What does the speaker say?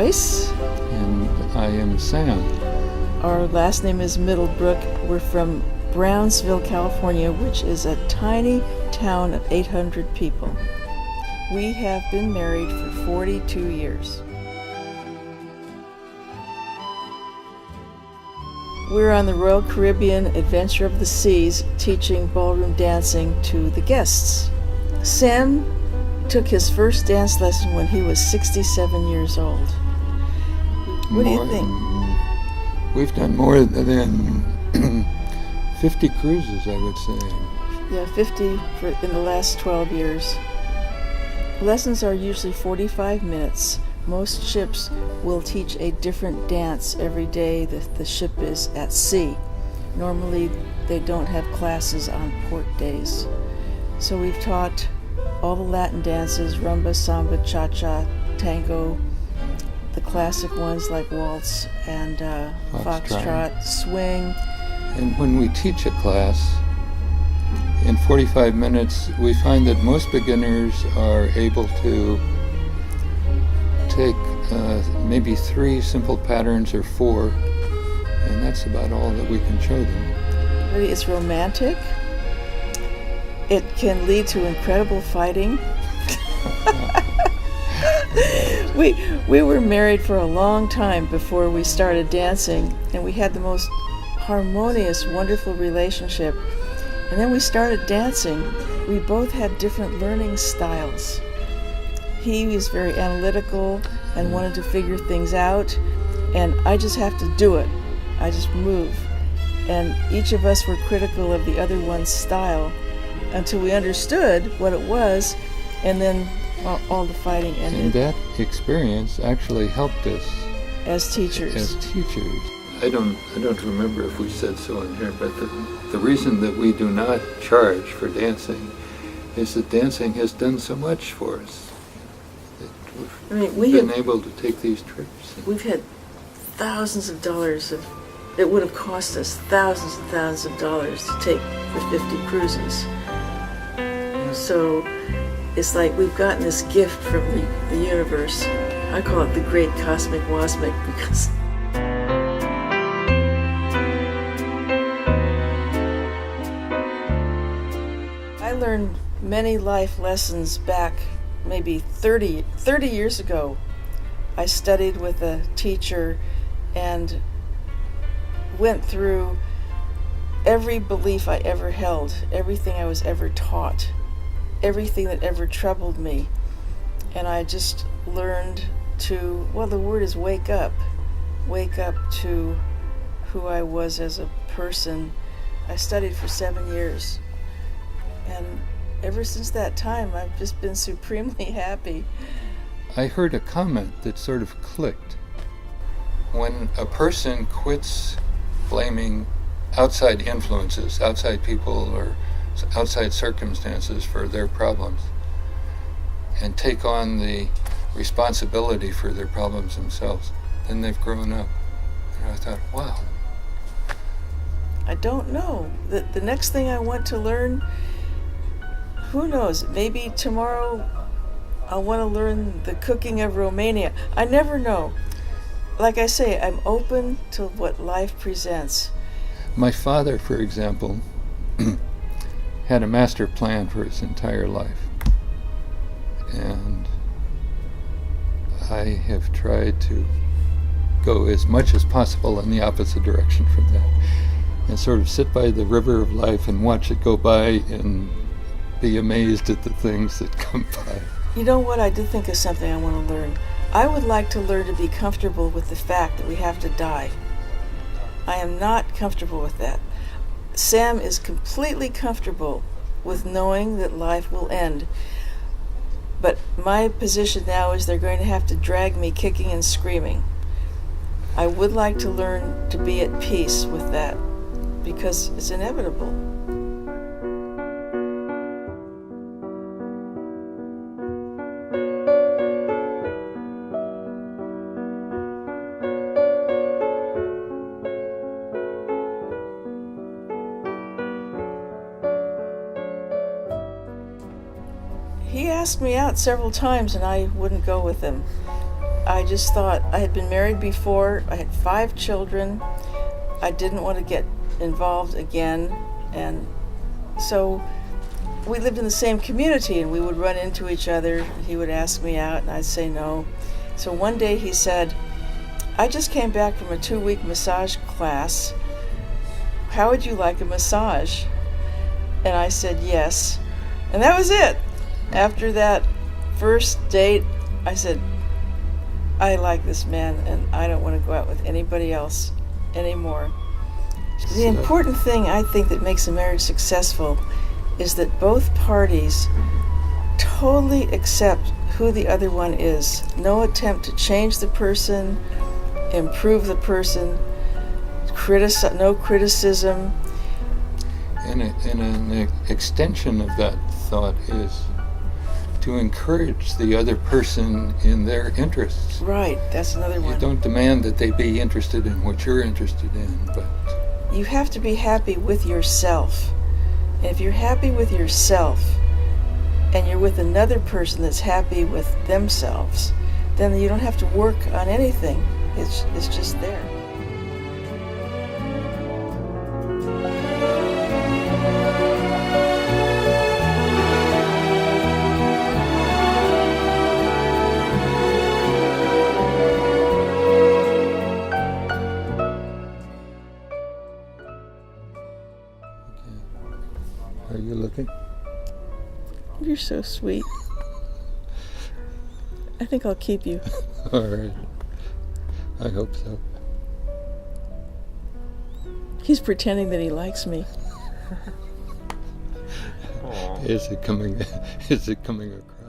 Joyce. And I am Sam. Our last name is Middlebrook. We're from Brownsville, California, which is a tiny town of 800 people. We have been married for 42 years. We're on the Royal Caribbean Adventure of the Seas teaching ballroom dancing to the guests. Sam took his first dance lesson when he was 67 years old. What do you think? We've done more than 50 cruises, I would say. Yeah, 50 in the last 12 years. Lessons are usually 45 minutes. Most ships will teach a different dance every day that the ship is at sea. Normally, they don't have classes on port days. So we've taught all the Latin dances, rumba, samba, cha-cha, tango, the classic ones like waltz and foxtrot, swing. And when we teach a class, in 45 minutes, we find that most beginners are able to take maybe 3 simple patterns or 4, and that's about all that we can show them. It's romantic. It can lead to incredible fighting. We were married for a long time before we started dancing, and we had the most harmonious, wonderful relationship. And then we started dancing. We both had different learning styles. He was very analytical and wanted to figure things out, and I just have to do it. I just move. And each of us were critical of the other one's style until we understood what it was, and then all the fighting ended. And that experience actually helped us as teachers. I don't remember if we said so in here, but the reason that we do not charge for dancing is that dancing has done so much for us. We've been able to take these trips. We've had thousands of dollars it would have cost us thousands and thousands of dollars to take the 50 cruises. So it's like we've gotten this gift from the universe. I call it the Great Cosmic Wasmic because I learned many life lessons back maybe 30 years ago. I studied with a teacher and went through every belief I ever held, everything I was ever taught, everything that ever troubled me. And I just learned to, the word is wake up to who I was as a person. I studied for 7 years. And ever since that time, I've just been supremely happy. I heard a comment that sort of clicked. When a person quits blaming outside influences, outside people or outside circumstances for their problems, and take on the responsibility for their problems themselves, then they've grown up. And I thought, wow. I don't know. The next thing I want to learn, who knows, maybe tomorrow I'll want to learn the cooking of Romania. I never know. Like I say, I'm open to what life presents. My father, for example, had a master plan for his entire life. And I have tried to go as much as possible in the opposite direction from that. And sort of sit by the river of life and watch it go by and be amazed at the things that come by. You know what? I did think of something I want to learn. I would like to learn to be comfortable with the fact that we have to die. I am not comfortable with that. Sam is completely comfortable with knowing that life will end. But my position now is they're going to have to drag me kicking and screaming. I would like to learn to be at peace with that because it's inevitable. He asked me out several times and I wouldn't go with him. I just thought, I had been married before, I had 5 children, I didn't want to get involved again, and so we lived in the same community and we would run into each other. He would ask me out and I'd say no. So one day he said, I just came back from a 2-week massage class. How would you like a massage? And I said yes. And that was it. After that first date, I said, I like this man and I don't want to go out with anybody else anymore. The important thing I think that makes a marriage successful is that both parties totally accept who the other one is. No attempt to change the person, improve the person, no criticism. And an extension of that thought is to encourage the other person in their interests. Right, that's another one. You don't demand that they be interested in what you're interested in, but you have to be happy with yourself. And if you're happy with yourself and you're with another person that's happy with themselves, then you don't have to work on anything. It's just there. are you looking? You're so sweet. I think I'll keep you. All right. I hope so. He's pretending that he likes me. Is it coming across?